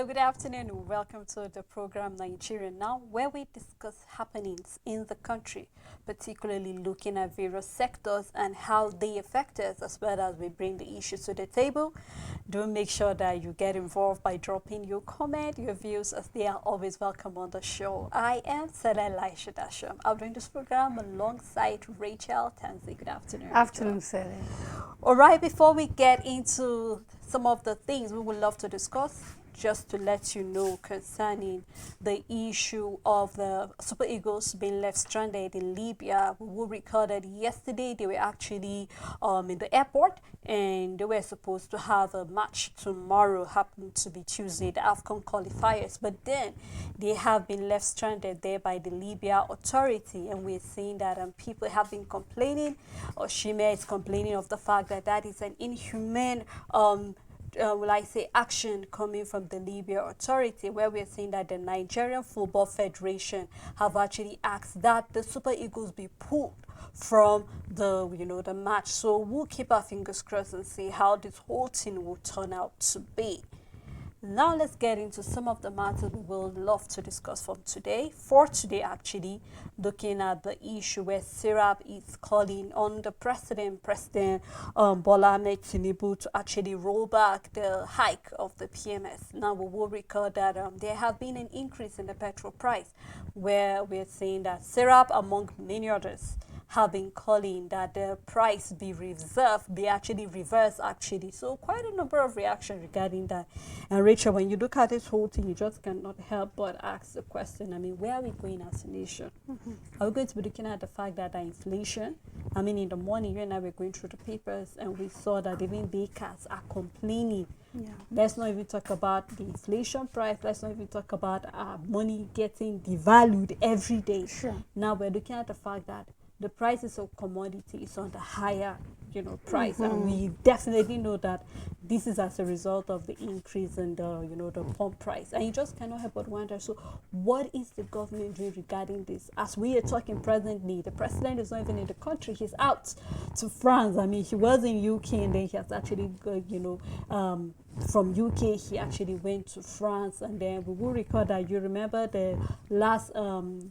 Hello, good afternoon. Welcome to the program Nigeria Now, where we discuss happenings in the country, particularly looking at various sectors and how they affect us, as well as we bring the issues to the table. Do make sure that you get involved by dropping your comment, your views, as they are always welcome on the show. I am Sada Elisha Dasham. I'm doing this program alongside Rachel Tanzi. Good afternoon, Rachel. Afternoon, Sada. All right, before we get into some of the things we would love to discuss, just to let you know concerning the issue of the Super Eagles being left stranded in Libya. We recorded yesterday they were actually in the airport and they were supposed to have a match tomorrow, happened to be Tuesday, the AFCON qualifiers, but then they have been left stranded there by the Libya authority, and we're seeing that people have been complaining, or Shime is complaining of the fact that that is an inhumane will I say, action coming from the Libya authority, where we're saying that the Nigerian Football Federation have actually asked that the Super Eagles be pulled from the match. So we'll keep our fingers crossed and see how this whole thing will turn out to be. Now let's get into some of the matters we will love to discuss for today, actually, looking at the issue where Serap is calling on the President Bola Ahmed Tinubu to actually roll back the hike of the PMS. Now we will record that there have been an increase in the petrol price, where we're saying that Serap, among many others, have been calling that the price be reversed actually. So quite a number of reactions regarding that. And Rachel, when you look at this whole thing, you just cannot help but ask the question, where are we going as a nation? Are we going to be looking at the fact that the inflation, in the morning, you and I were going through the papers and we saw that even bakers are complaining. Yeah. Let's not even talk about the inflation price. Let's not even talk about money getting devalued every day. Sure. Now we're looking at the fact that the prices of commodities on the higher, price, and we definitely know that this is as a result of the increase in the pump price, and you just cannot help but wonder. So, what is the government doing regarding this? As we are talking presently, the president is not even in the country; he's out to France. He was in UK, and then he has actually, from UK, he actually went to France, and then we will record that you remember the last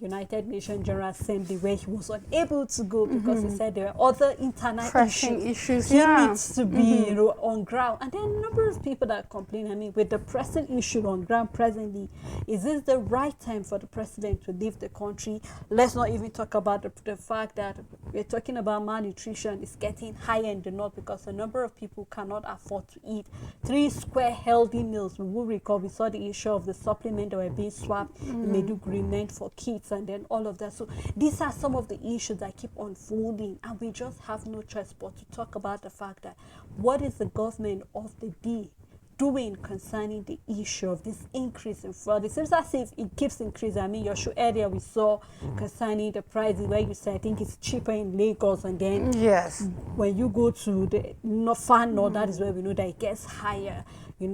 United Nations General Assembly where he was unable to go because he said there are other internal issues. He needs to be on ground, and then a number of people that complain. With the pressing issue on ground presently, is this the right time for the president to leave the country? Let's not even talk about the fact that we're talking about malnutrition is getting higher in the north because a number of people cannot afford to eat 3 square healthy meals. We will recall, we saw the issue of the supplement that were being swapped in Maiduguri meant for kids, and then all of that. So these are some of the issues that keep unfolding, and we just have no choice but to talk about the fact that what is the government of the day doing concerning the issue of this increase in fraud? It seems as if it keeps increasing. Your show earlier we saw concerning the prices where you said I think it's cheaper in Lagos, and then yes, when you go to the far north, that is where we know that it gets higher.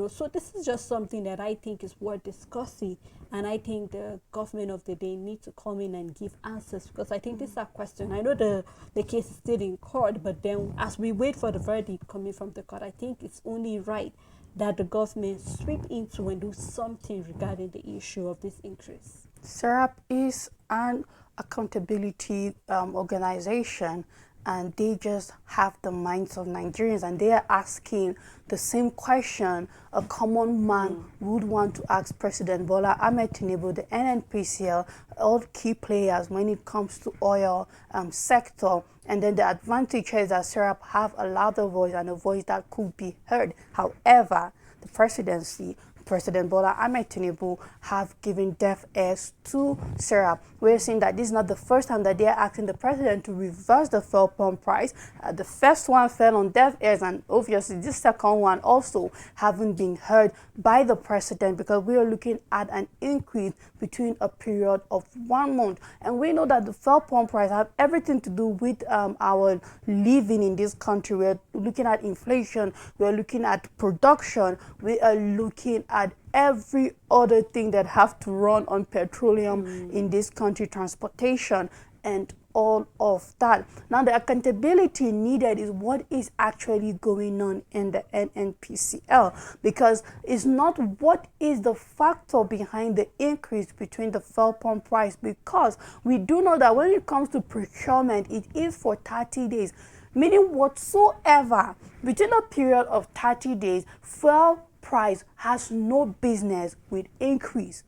So this is just something that I think is worth discussing, and I think the government of the day need to come in and give answers, because I think this is a question. I know the case is still in court, but then as we wait for the verdict coming from the court, I think it's only right that the government sweep into and do something regarding the issue of this increase. SERAP is an accountability organization, and they just have the minds of Nigerians, and they are asking the same question a common man would want to ask President Bola Ahmed Tinubu, the NNPCL, all key players when it comes to oil sector. And then the advantage is that SERAP have a louder voice and a voice that could be heard. However, the presidency, President Bola Ahmed Tinubu, have given deaf ears to SERAP. We're seeing that this is not the first time that they are asking the president to reverse the fuel pump price. The first one fell on deaf ears, and obviously this second one also haven't been heard by the president, because we are looking at an increase between a period of 1 month. And we know that the fuel pump price have everything to do with our living in this country. We're looking at inflation, we're looking at production, we are looking at every other thing that have to run on petroleum in this country, transportation. And all of that. Now, the accountability needed is what is actually going on in the NNPCL, because it's not what is the factor behind the increase between the fuel pump price, because we do know that when it comes to procurement, it is for 30 days, meaning whatsoever between a period of 30 days, fuel price has no business with increase.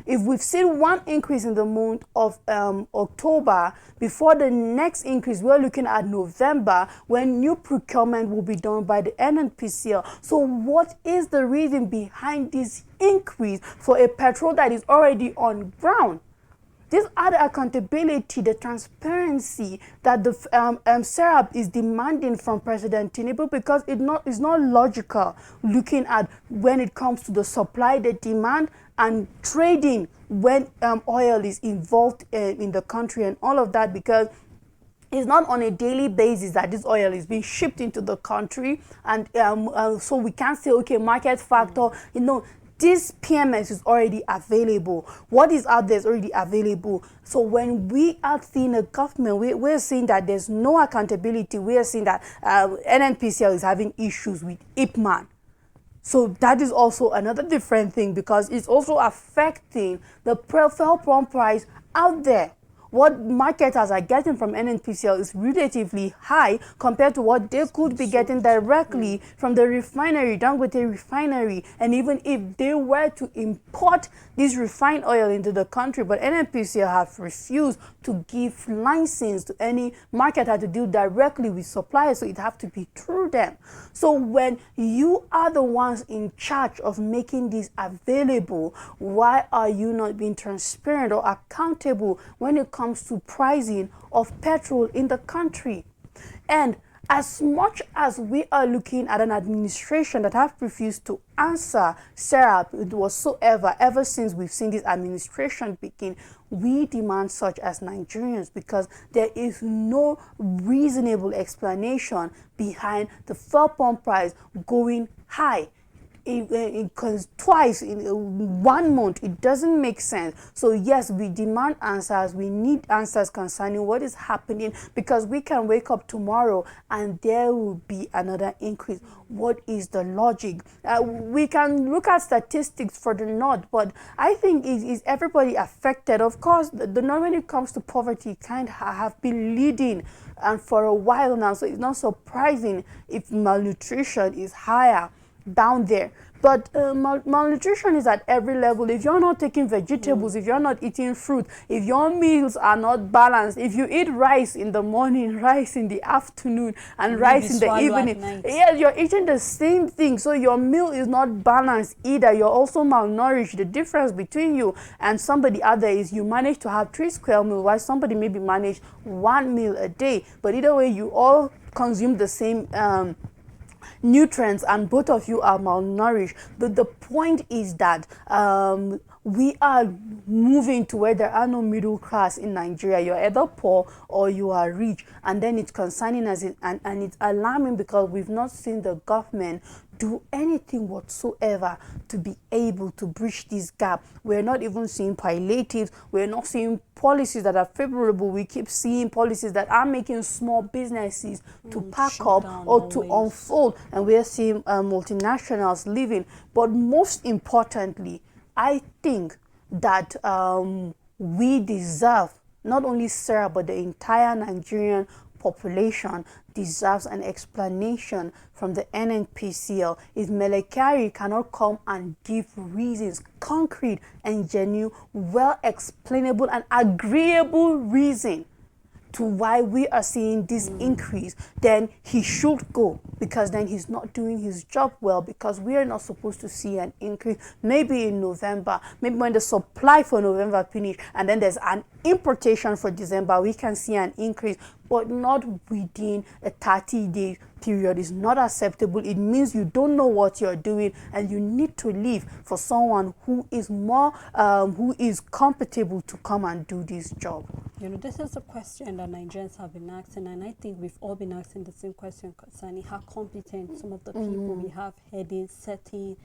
If we've seen one increase in the month of October, before the next increase, we're looking at November, when new procurement will be done by the NNPCL. So what is the reason behind this increase for a petrol that is already on ground? This other accountability, the transparency that the SERAP is demanding from President Tinubu, because it's not logical looking at when it comes to the supply, the demand, and trading when oil is involved in the country and all of that, because it's not on a daily basis that this oil is being shipped into the country, and so we can't say, okay, market factor, this PMS is already available. What is out there is already available. So when we are seeing a government, we're seeing that there's no accountability. We're seeing that NNPCL is having issues with IPMAN. So that is also another different thing, because it's also affecting the fuel pump price out there. What marketers are getting from NNPCL is relatively high compared to what they could be getting directly from the refinery, Dangote refinery. And even if they were to import this refined oil into the country, but NNPCL have refused to give license to any marketer to deal directly with suppliers, so it have to be through them. So when you are the ones in charge of making this available, why are you not being transparent or accountable when it comes to pricing of petrol in the country? And as much as we are looking at an administration that have refused to answer SERAP whatsoever ever since we've seen this administration begin, we demand such as Nigerians, because there is no reasonable explanation behind the fuel pump price going high. Because twice in 1 month, it doesn't make sense. So yes, we demand answers. We need answers concerning what is happening, because we can wake up tomorrow and there will be another increase. What is the logic? We can look at statistics for the North, but I think is everybody affected? Of course, the North, when it comes to poverty, kind of have been leading and for a while now. So it's not surprising if malnutrition is higher down there. But malnutrition is at every level. If you're not taking vegetables, if you're not eating fruit, if your meals are not balanced, if you eat rice in the morning, rice in the afternoon, and rice in the evening, yeah, you're eating the same thing. So your meal is not balanced either. You're also malnourished. The difference between you and somebody out there is you manage to have 3 square meals, while somebody maybe manage 1 meal a day. But either way, you all consume the same nutrients, and both of you are malnourished. The point is that we are moving to where there are no middle class in Nigeria. You're either poor or you are rich, and then it's concerning us, and it's alarming, because we've not seen the government do anything whatsoever to be able to bridge this gap. We're not even seeing palliatives. We're not seeing policies that are favorable. We keep seeing policies that are making small businesses to pack up or to unfold, and we're seeing multinationals leaving. But most importantly, I think that we deserve, not only Sarah, but the entire Nigerian population deserves an explanation from the NNPCL. If Mele Kyari cannot come and give reasons, concrete and genuine, well explainable and agreeable reason to why we are seeing this increase, then he should go, because then he's not doing his job well, because we are not supposed to see an increase maybe in November, maybe when the supply for November finish, and then there's an importation for December, we can see an increase, but not within a 30-day period. Is not acceptable. It means you don't know what you're doing, and you need to leave for someone who is more who is compatible to come and do this job. This is a question that Nigerians have been asking, and I think we've all been asking the same question concerning how competent some of the people we have heading certain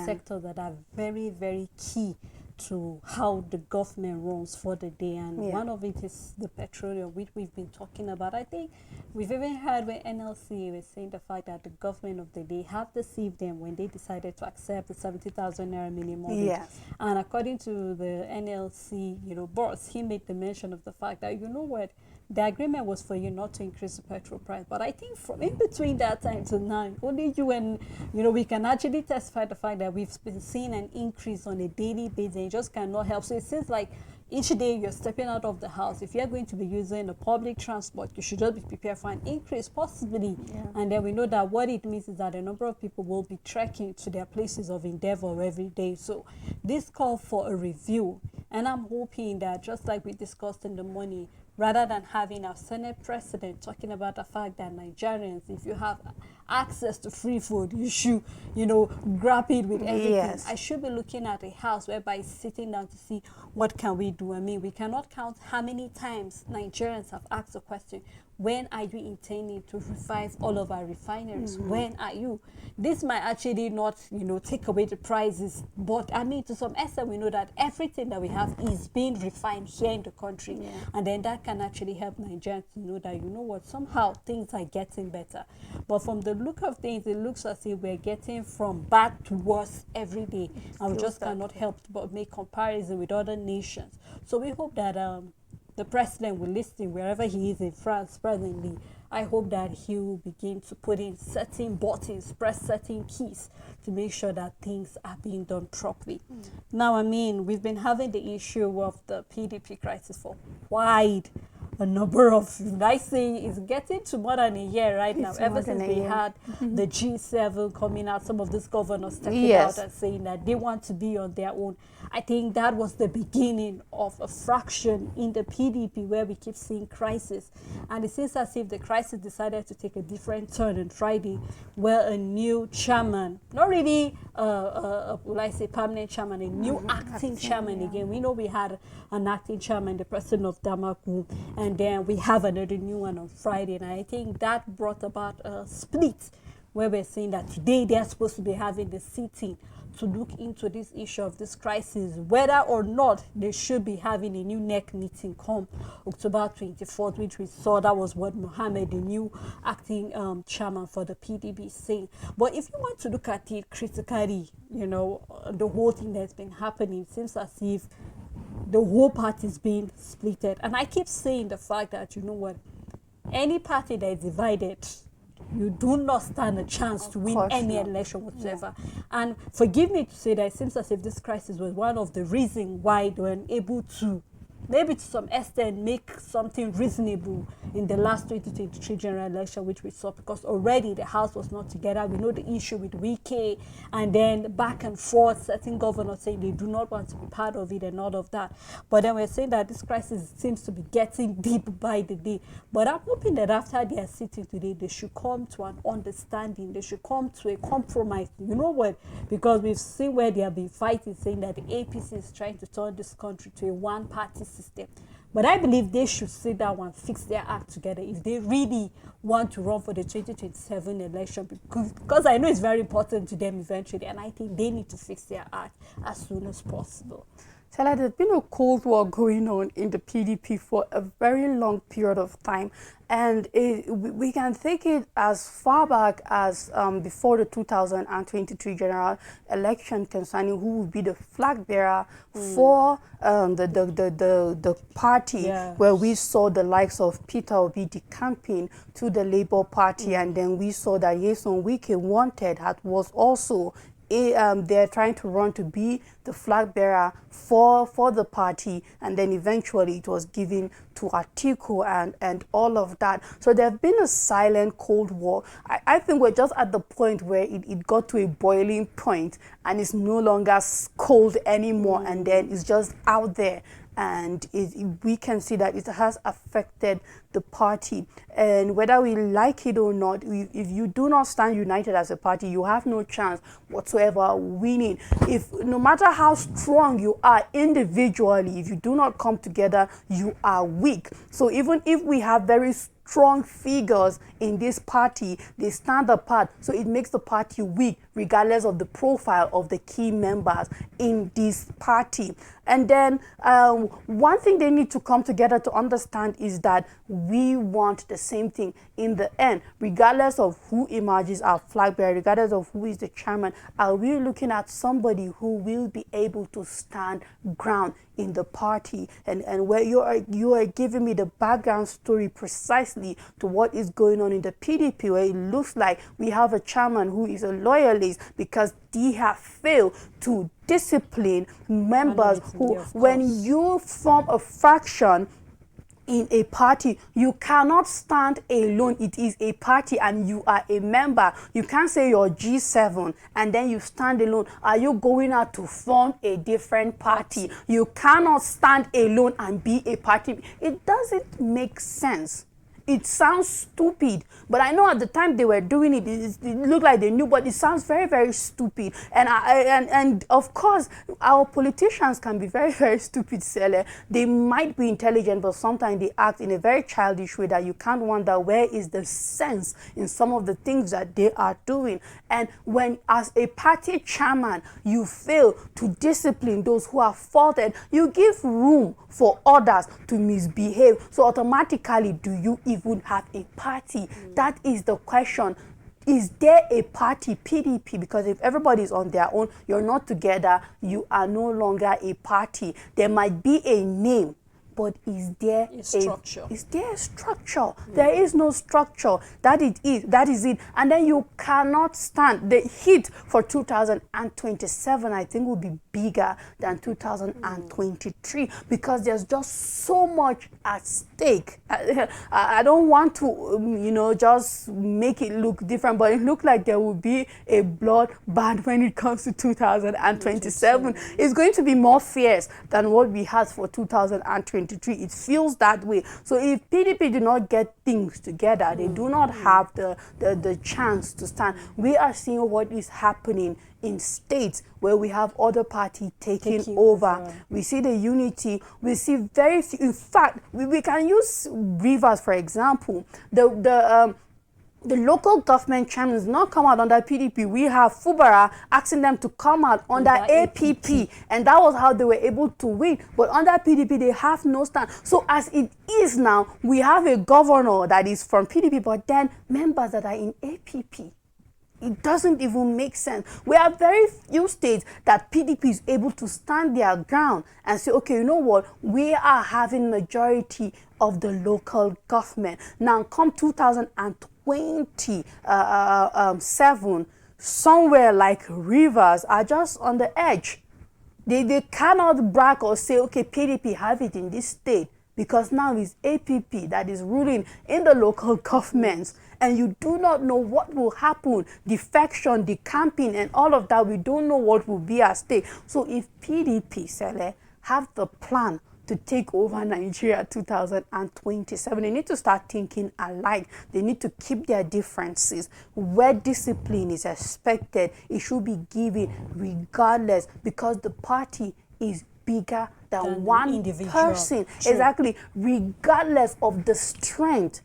sectors that are very, very key to how the government runs for the day, and Yeah. one of it is the petroleum, which we've been talking about. I think we've even heard when NLC was saying the fact that the government of the day have deceived them when they decided to accept the 70,000 naira minimum wage. Yes. And according to the NLC, boss, he made the mention of the fact that, what, the agreement was for you not to increase the petrol price. But I think from in between that time to now, only you and, we can actually testify the fact that we've been seeing an increase on a daily basis, and it just cannot help. So it seems like each day you're stepping out of the house, if you're going to be using the public transport, you should just be prepared for an increase, possibly. Yeah. And then we know that what it means is that a number of people will be trekking to their places of endeavor every day. So this call for a review, and I'm hoping that, just like we discussed in the morning, rather than having our Senate president talking about the fact that Nigerians, if you have access to free food, you should, grab it with everything. Yes. I should be looking at a house whereby sitting down to see what can we do. I mean, we cannot count how many times Nigerians have asked the question, when are you intending to revive all of our refineries? When are you? This might actually not, take away the prices, but I mean, to some extent, we know that everything that we have is being refined here in the country. Yeah. And then that can actually help Nigerians to know that, what, somehow things are getting better. But from the look of things, it looks as if we're getting from bad to worse every day. And we just cannot help but make comparison with other nations. So we hope that the president will listen wherever he is in France presently. I hope that he will begin to put in certain buttons, press certain keys to make sure that things are being done properly. Now, I mean, we've been having the issue of the PDP crisis for quite a number of, I say, it's getting to more than a year right now. It's Ever more than since a we year. had the G7 coming out, some of these governors stepping Yes. out and saying that they want to be on their own. I think that was the beginning of a fraction in the PDP where we keep seeing crisis. And it seems as if the crisis decided to take a different turn on Friday, where a new chairman, not really, will I say permanent chairman, a new acting chairman again. We know we had an acting chairman, the president of Damaku, and then we have another new one on Friday. And I think that brought about a split where we're saying that today they're supposed to be having the sitting to look into this issue of this crisis, whether or not they should be having a new NEC meeting come October 24th, which we saw that was what Mohammed, the new acting chairman for the PDP, saying. But if you want to look at it critically, the whole thing that's been happening, it seems as if the whole party is being splitted. And I keep saying the fact that, any party that is divided, you do not stand a chance to win any election whatsoever. Yeah. And forgive me to say that it seems as if this crisis was one of the reasons why they were able to, maybe to some extent, make something reasonable in the last 2023 general election, which we saw, because already the House was not together. We know the issue with Wike, and then back and forth, certain governors saying they do not want to be part of it and all of that. But then we're saying that this crisis seems to be getting deep by the day. But I'm hoping that after they are sitting today, they should come to an understanding. They should come to a compromise. You know what? Because we've seen where they have been fighting, saying that the APC is trying to turn this country to a one-party system. But I believe they should sit down and fix their act together if they really want to run for the 2027 election, because I know it's very important to them eventually, and I think they need to fix their act as soon as possible. Stella, there's been a cold war going on in the PDP for a very long period of time, and we can take it as far back as before the 2023 general election concerning who will be the flag bearer for the party, Yeah. where we saw the likes of Peter Obi decamping to the Labour Party, and then we saw that Nyesom Wike wanted was also they're trying to run to be the flag bearer for the party, and then eventually it was given to Atiku and all of that. So there's been a silent cold war. I think we're just at the point where it got to a boiling point and it's no longer cold anymore, and then it's just out there. And we can see that it has affected the party. And whether we like it or not, if you do not stand united as a party, you have no chance whatsoever winning. No matter how strong you are individually, if you do not come together, you are weak. So even if we have very strong figures in this party, they stand apart, so it makes the party weak regardless of the profile of the key members in this party. And then one thing they need to come together to understand is that we want the same thing in the end, regardless of who emerges our flag bearer, regardless of who is the chairman. Are we looking at somebody who will be able to stand ground in the party? And where you are giving me the background story precisely to what is going on in the PDP, where it looks like we have a chairman who is a loyalist because they have failed to discipline members who, when you form a faction in a party, you cannot stand alone. It is a party and you are a member. You can't say you're G7 and then you stand alone. Are you going out to form a different party? You cannot stand alone and be a party. It doesn't make sense. It sounds stupid, but I know at the time they were doing it, it looked like they knew, but it sounds very, very stupid. And of course, our politicians can be very, very stupid, Sele. They might be intelligent, but sometimes they act in a very childish way that you can't wonder where is the sense in some of the things that they are doing. And when, as a party chairman, you fail to discipline those who are faulted, you give room for others to misbehave. So automatically, do you even have a party? That is the question. Is there a party, PDP? Because if everybody is on their own, you're not together, you are no longer a party. There might be a name, but is there a structure? Is there a structure? There is no structure. That is it. And then you cannot stand. The hit for 2027, I think, will be bigger than 2023 because there's just so much at stake. I don't want to, just make it look different, but it looks like there will be a bloodbath when it comes to 2027. It's going to be more fierce than what we had for 2023. It feels that way. So if PDP do not get things together, they do not have the chance to stand. We are seeing what is happening in states where we have other parties taking over. We see the unity. We see very few. In fact, we can use Rivers, for example. The local government chairmen do not come out under PDP. We have Fubara asking them to come out under APP, and that was how they were able to win. But under PDP, they have no stand. So as it is now, we have a governor that is from PDP, but then members that are in APP. It doesn't even make sense. We have very few states that PDP is able to stand their ground and say, okay, you know what? We are having majority of the local government. Now, come 2027, somewhere like Rivers are just on the edge. They cannot brag or say, okay, PDP have it in this state, because now it's APP that is ruling in the local governments, and you do not know what will happen, defection, decamping, and all of that. We don't know what will be at stake. So if PDP, Sele, have the plan to take over Nigeria 2027, they need to start thinking alike. They need to keep their differences. Where discipline is expected, it should be given regardless, because the party is bigger than one individual person. True. Exactly. Regardless of the strength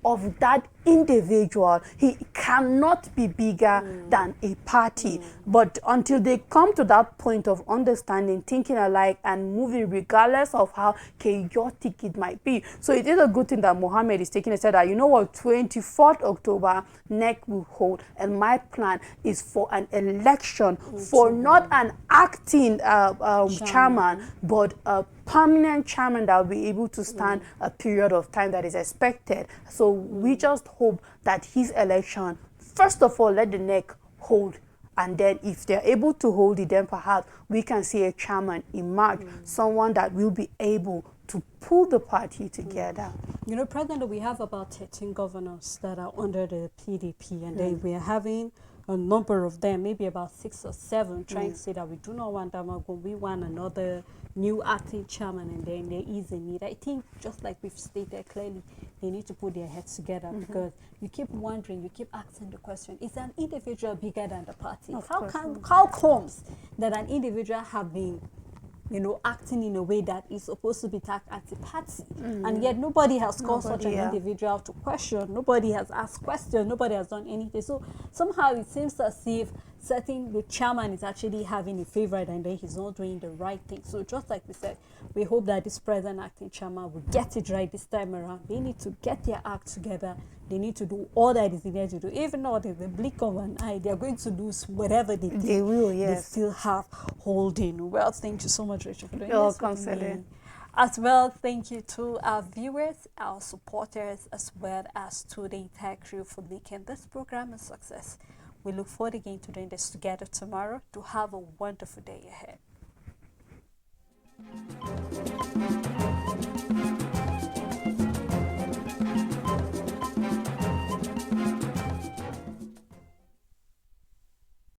of that individual, he cannot be bigger than a party. But until they come to that point of understanding, thinking alike, and moving regardless of how chaotic it might be. So it is a good thing that Mohammed is taking a step that, you know what, 24th October, NEC will hold, and my plan is for an election for not an acting chairman, but a permanent chairman that will be able to stand a period of time that is expected. So we just hope that his election, first of all, let the NEC hold, and then if they're able to hold it, then perhaps we can see a chairman emerge, someone that will be able to pull the party together. You know, President, we have about 13 governors that are under the PDP, and then we are having a number of them, maybe about 6 or 7, trying to say that we do not want Damagun, we want another new acting chairman, and then there is a need. I think, just like we've stated clearly, they need to put their heads together, because you keep wondering, you keep asking the question, is an individual bigger than the party? How comes that an individual have been acting in a way that is supposed to be tagged anti-party. And yet nobody has called such an individual to question. Nobody has asked questions. Nobody has done anything. So somehow it seems as if the chairman is actually having a favorite and then he's not doing the right thing. So just like we said, we hope that this present acting chairman will get it right this time around. They need to get their act together. They need to do all that is needed to do. Even though there's a blink of an eye, they're going to lose whatever they think They will, yes. they still have holding. Well, thank you so much, Rachel, for doing You're this welcome, with Celine. me. As well, thank you to our viewers, our supporters, as well as to the entire crew for making this program a success. We look forward again to doing this together tomorrow. To have a wonderful day ahead.